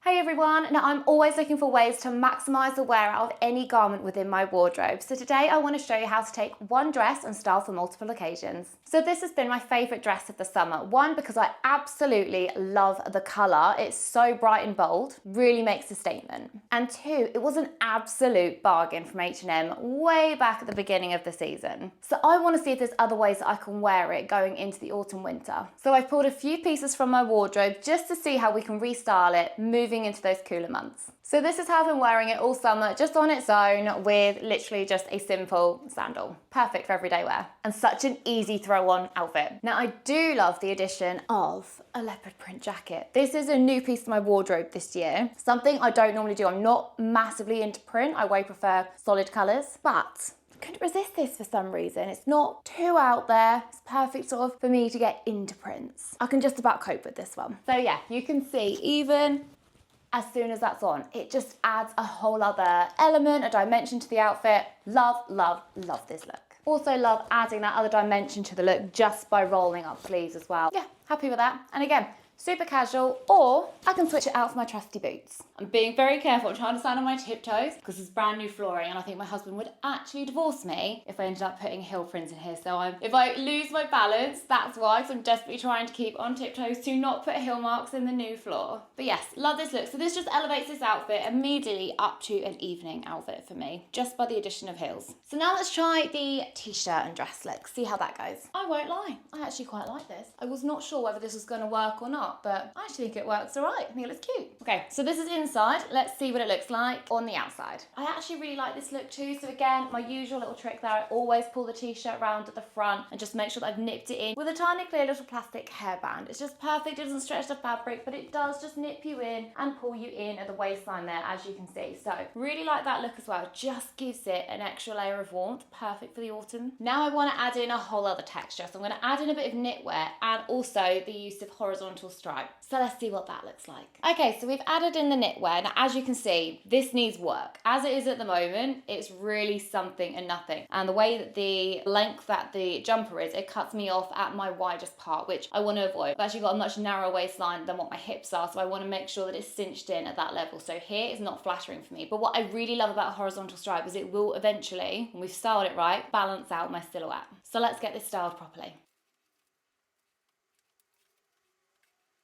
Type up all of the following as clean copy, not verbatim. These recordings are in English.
Hey everyone, now I'm always looking for ways to maximise the wear out of any garment within my wardrobe. So today I want to show you how to take one dress and style for multiple occasions. So this has been my favourite dress of the summer. One, because I absolutely love the colour. It's so bright and bold, really makes a statement. And two, it was an absolute bargain from H&M way back at the beginning of the season. So I want to see if there's other ways that I can wear it going into the autumn winter. So I've pulled a few pieces from my wardrobe just to see how we can restyle it moving into those cooler months. So this is how I've been wearing it all summer, just on its own with literally just a simple sandal. Perfect for everyday wear and such an easy throw on outfit. Now I do love the addition of a leopard print jacket. This is a new piece to my wardrobe this year. Something I don't normally do. I'm not massively into print. I way prefer solid colours, but couldn't resist this for some reason. It's not too out there. It's perfect sort of for me to get into prints. I can just about cope with this one. So yeah, you can see even as soon as that's on, it just adds a whole other element, a dimension to the outfit. Love, love, love this look. Also love adding that other dimension to the look just by rolling up sleeves as well. Yeah, happy with that. And again, super casual, or I can switch it out for my trusty boots. I'm being very careful. I'm trying to stand on my tiptoes because it's brand new flooring and I think my husband would actually divorce me if I ended up putting heel prints in here. So if I lose my balance, that's why, because I'm desperately trying to keep on tiptoes to not put heel marks in the new floor. But yes, love this look. So this just elevates this outfit immediately up to an evening outfit for me, just by the addition of heels. So now let's try the t-shirt and dress look, see how that goes. I won't lie, I actually quite like this. I was not sure whether this was going to work or not, but I actually think it works all right. I think it looks cute. Okay, so this is inside. Let's see what it looks like on the outside. I actually really like this look too. So again, my usual little trick there, I always pull the t-shirt around at the front and just make sure that I've nipped it in with a tiny clear little plastic hairband. It's just perfect. It doesn't stretch the fabric, but it does just nip you in and pull you in at the waistline there, as you can see. So really like that look as well. Just gives it an extra layer of warmth. Perfect for the autumn. Now I want to add in a whole other texture. So I'm going to add in a bit of knitwear and also the use of horizontal stripe. So let's see what that looks like. Okay, so we've added in the knitwear. Now, as you can see, this needs work. As it is at the moment, it's really something and nothing. And the way that the length that the jumper is, it cuts me off at my widest part, which I want to avoid. I've actually got a much narrower waistline than what my hips are, so I want to make sure that it's cinched in at that level. So here it's not flattering for me. But what I really love about horizontal stripe is it will eventually, when we've styled it right, balance out my silhouette. So let's get this styled properly.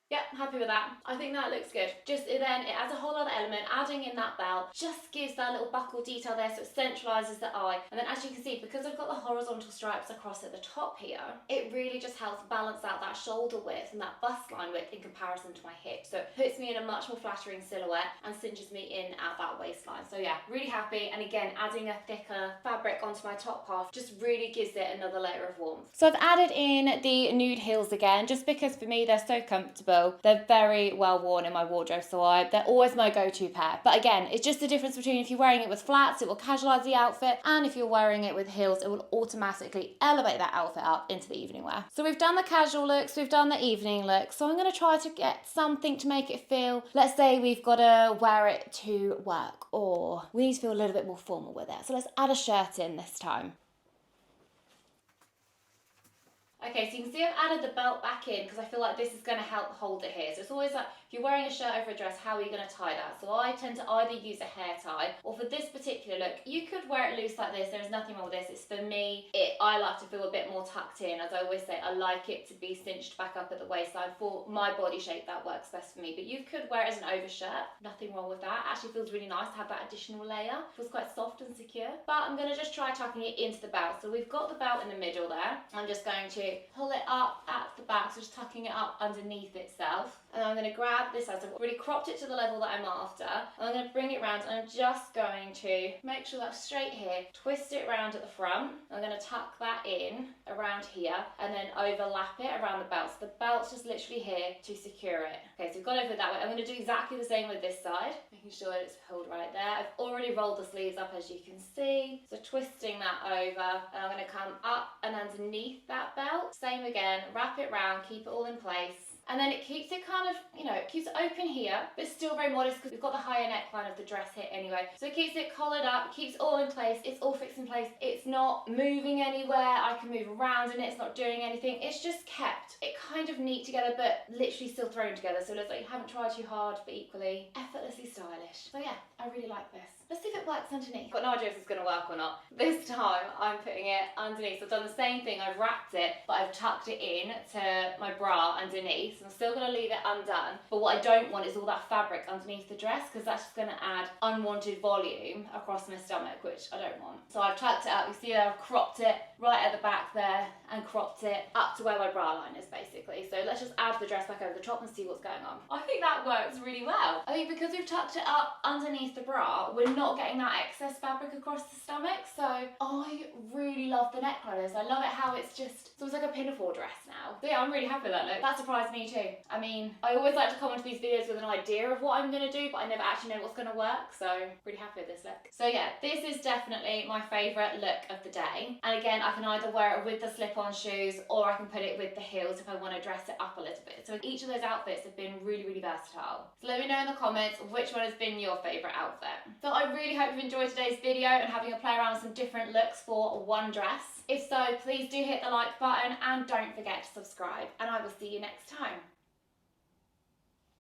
Yeah, happy with that. I think that looks good. Just then it adds a whole other element. Adding in that belt just gives that little buckle detail there, so it centralises the eye. And then as you can see, because I've got the horizontal stripes across at the top here, it really just helps balance out that shoulder width and that bust line width in comparison to my hips. So it puts me in a much more flattering silhouette and cinches me in at that waistline. So yeah, really happy. And again, adding a thicker fabric onto my top half just really gives it another layer of warmth. So I've added in the nude heels again, just because for me they're so comfortable. They're very well worn in my wardrobe, so they're always my go-to pair. But again, it's just the difference between if you're wearing it with flats, it will casualize the outfit, and if you're wearing it with heels, it will automatically elevate that outfit up into the evening wear. So we've done the casual looks, we've done the evening looks, so I'm going to try to get something to make it feel, let's say we've got to wear it to work, or we need to feel a little bit more formal with it. So let's add a shirt in this time. Okay, so you can see I've added the belt back in because I feel like this is going to help hold it here. So it's always like, if you're wearing a shirt over a dress, how are you going to tie that? So I tend to either use a hair tie, or for this particular look, you could wear it loose like this. There's nothing wrong with this. It's for me, I like to feel a bit more tucked in. As I always say, I like it to be cinched back up at the waistline. For my body shape, that works best for me. But you could wear it as an overshirt. Nothing wrong with that. Actually feels really nice to have that additional layer. Feels quite soft and secure. But I'm going to just try tucking it into the belt. So we've got the belt in the middle there. I'm just going to pull it up at the back, so just tucking it up underneath itself. And I'm going to grab this side. So I've already cropped it to the level that I'm after. And I'm going to bring it round, and I'm just going to make sure that's straight here, twist it round at the front. I'm going to tuck that in around here and then overlap it around the belt. So the belt's just literally here to secure it. Okay, so we've got over it that way. I'm going to do exactly the same with this side, making sure it's pulled right there. I've already rolled the sleeves up, as you can see. So twisting that over, and I'm going to come up and underneath that belt. Same again, wrap it round, keep it all in place. And then it keeps it kind of, you know, it keeps it open here, but it's still very modest because we've got the higher neckline of the dress here anyway. So it keeps it collared up, keeps it all in place, it's all fixed in place. It's not moving anywhere, I can move around in it, it's not doing anything. It's just kept it kind of neat together, but literally still thrown together. So it looks like you haven't tried too hard, but equally effortlessly stylish. So yeah, I really like this. Let's see if it works underneath. Got no idea if it's gonna work or not. This time I'm putting it underneath. So I've done the same thing, I've wrapped it, but I've tucked it in to my bra underneath. So I'm still gonna leave it undone. But what I don't want is all that fabric underneath the dress, because that's just gonna add unwanted volume across my stomach, which I don't want. So I've tucked it up, you see there, I've cropped it right at the back there and cropped it up to where my bra line is basically. So let's just add the dress back over the top and see what's going on. I think that works really well. I think because we've tucked it up underneath the bra, we're not getting that excess fabric across the stomach. So I really love the neckline of this. I love it how it's just, so it's like a pinafore dress now. So yeah, I'm really happy with that look. That surprised me too. I mean, I always like to come into these videos with an idea of what I'm gonna do, but I never actually know what's gonna work. So really happy with this look. So yeah, this is definitely my favorite look of the day. And again, I can either wear it with the slip-on shoes or I can put it with the heels if I want to dress it up a little bit. So each of those outfits have been really, really versatile. So let me know in the comments which one has been your favorite outfit. So I really hope you've enjoyed today's video and having a play around with some different looks for one dress. If so, please do hit the like button and don't forget to subscribe, and I will see you next time.